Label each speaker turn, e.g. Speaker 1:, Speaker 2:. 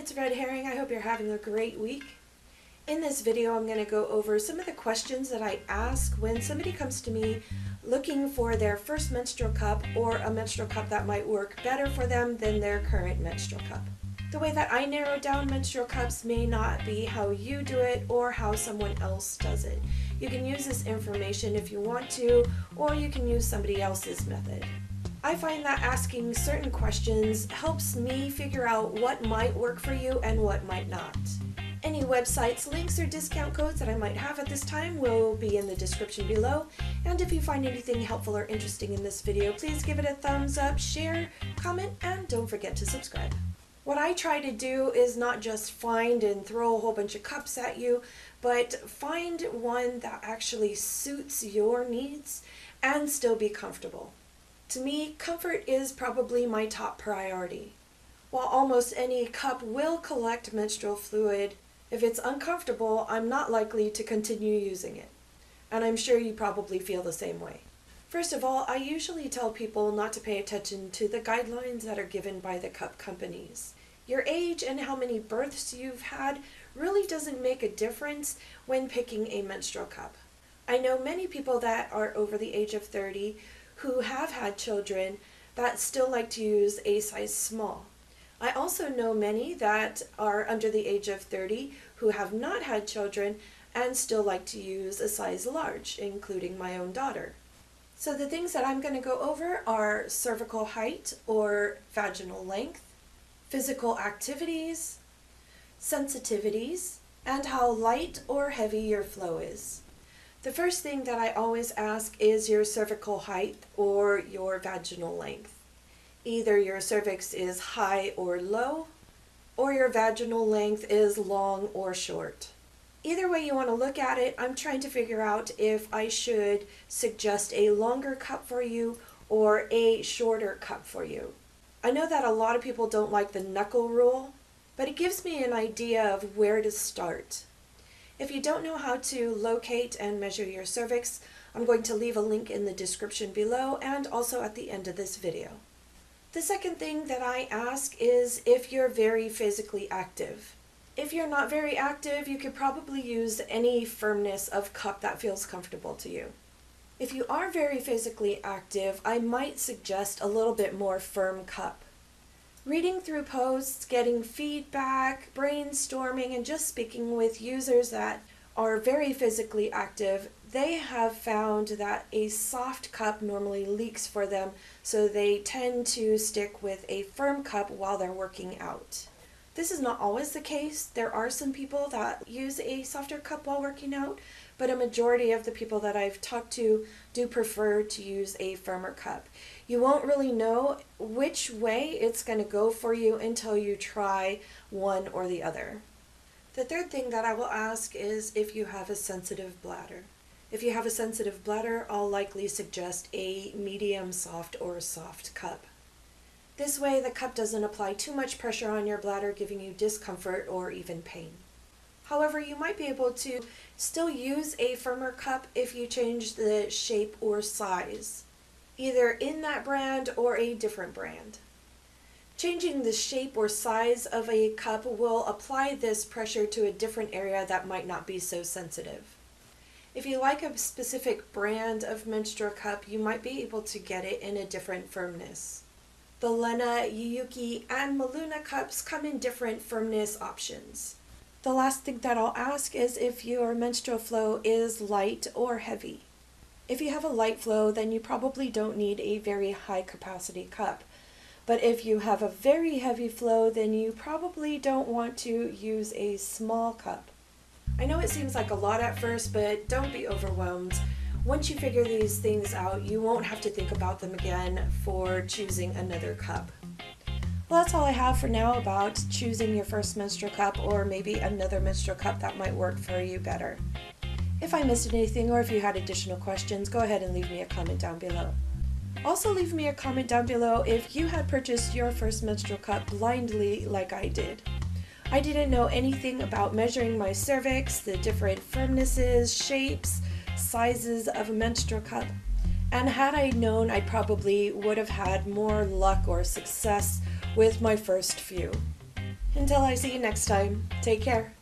Speaker 1: it's Red Herring. I hope you're having a great week. In this video, I'm going to go over some of the questions that I ask when somebody comes to me looking for their first menstrual cup or a menstrual cup that might work better for them than their current menstrual cup. The way that I narrow down menstrual cups may not be how you do it or how someone else does it. You can use this information if you want to, or you can use somebody else's method. I find that asking certain questions helps me figure out what might work for you and what might not. Any websites, links, or discount codes that I might have at this time will be in the description below. And if you find anything helpful or interesting in this video, please give it a thumbs up, share, comment, and don't forget to subscribe. What I try to do is not just find and throw a whole bunch of cups at you, but find one that actually suits your needs and still be comfortable. To me, comfort is probably my top priority. While almost any cup will collect menstrual fluid, if it's uncomfortable, I'm not likely to continue using it. And I'm sure you probably feel the same way. First of all, I usually tell people not to pay attention to the guidelines that are given by the cup companies. Your age and how many births you've had really doesn't make a difference when picking a menstrual cup. I know many people that are over the age of 30 who have had children that still like to use a size small. I also know many that are under the age of 30 who have not had children and still like to use a size large, including my own daughter. So the things that I'm going to go over are cervical height or vaginal length, physical activities, sensitivities, and how light or heavy your flow is. The first thing that I always ask is your cervical height or your vaginal length. Either your cervix is high or low, or your vaginal length is long or short. Either way you want to look at it, I'm trying to figure out if I should suggest a longer cup for you or a shorter cup for you. I know that a lot of people don't like the knuckle rule, but it gives me an idea of where to start. If you don't know how to locate and measure your cervix, I'm going to leave a link in the description below and also at the end of this video. The second thing that I ask is if you're very physically active. If you're not very active, you could probably use any firmness of cup that feels comfortable to you. If you are very physically active, I might suggest a little bit more firm cup. Reading through posts, getting feedback, brainstorming, and just speaking with users that are very physically active, they have found that a soft cup normally leaks for them, so they tend to stick with a firm cup while they're working out. This is not always the case. There are some people that use a softer cup while working out, but a majority of the people that I've talked to do prefer to use a firmer cup. You won't really know which way it's going to go for you until you try one or the other. The third thing that I will ask is if you have a sensitive bladder. If you have a sensitive bladder, I'll likely suggest a medium soft or soft cup. This way the cup doesn't apply too much pressure on your bladder, giving you discomfort or even pain. However, you might be able to still use a firmer cup if you change the shape or size, either in that brand or a different brand. Changing the shape or size of a cup will apply this pressure to a different area that might not be so sensitive. If you like a specific brand of menstrual cup, you might be able to get it in a different firmness. The Lena, Yuyuki, and Maluna cups come in different firmness options. The last thing that I'll ask is if your menstrual flow is light or heavy. If you have a light flow, then you probably don't need a very high capacity cup. But if you have a very heavy flow, then you probably don't want to use a small cup. I know it seems like a lot at first, but don't be overwhelmed. Once you figure these things out, you won't have to think about them again for choosing another cup. Well, that's all I have for now about choosing your first menstrual cup or maybe another menstrual cup that might work for you better. If I missed anything or if you had additional questions, go ahead and leave me a comment down below. Also leave me a comment down below if you had purchased your first menstrual cup blindly like I did. I didn't know anything about measuring my cervix, the different firmnesses, shapes, sizes of a menstrual cup, and had I known, I probably would have had more luck or success with my first few. Until I see you next time, take care.